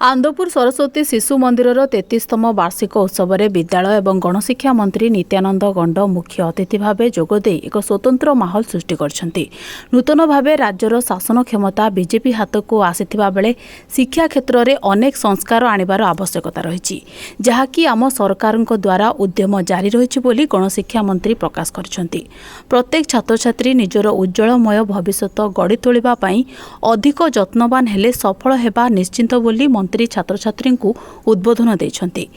आनंदपुर सरस्वती शिशु मंदिर 33तम वार्षिक उत्सव में विद्यालय और गणशिक्षा मंत्री नित्यानंद गंड मुख्य अतिथि भाव जोगदे एक स्वतंत्र माहौल सृष्टि करछंती। नूतन भाव राज्यर शासन क्षमता बीजेपी हाथ को आसीथिबा बेले शिक्षा क्षेत्र में अनेक संस्कार आनिबार आवश्यकता रही, जहाँकि आम सरकार द्वारा उद्यम जारी रही बोली गणशिक्षा मंत्री प्रकाश करछंती। प्रत्येक छात्र छात्री निजर उज्जवलमय भविष्यत गढ़ी तोलिबा पई अधिक यत्नवान हेले सफल हेबा निश्चिंत बोली मंत्री छात्र छात्री को उद्बोधन देछंती।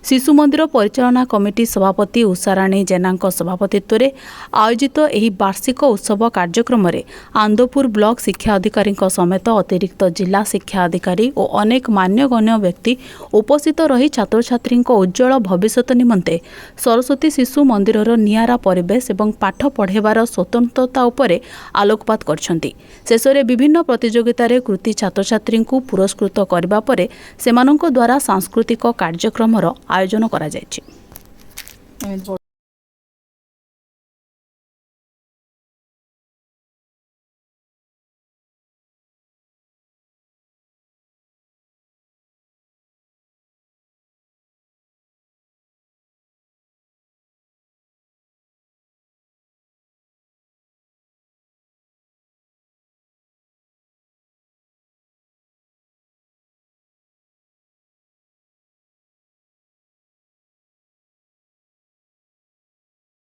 शिशु मंदिर परिचालना कमिटी सभापति उषाराणी जेना सभापतित्व में आयोजित एही वार्षिक उत्सव कार्यक्रम में आनंदपुर ब्लॉक शिक्षा अधिकारी समेत अतिरिक्त जिला शिक्षा अधिकारी और अनेक मान्यगण्य व्यक्ति उपस्थित रही छात्र छात्री उज्जवल भविष्यत निमंते सरस्वती शिशु मंदिर नियारा परिवेश और पाठ पढ़ेबार स्वतंत्रता उपरे आलोकपात करछंती। शेष में विभिन्न प्रतियोगिता कृति छात्र छात्री को पुरस्कृत करबा परे सेमानंक द्वारा सांस्कृतिक कार्यक्रम आयोजन करा जायछि।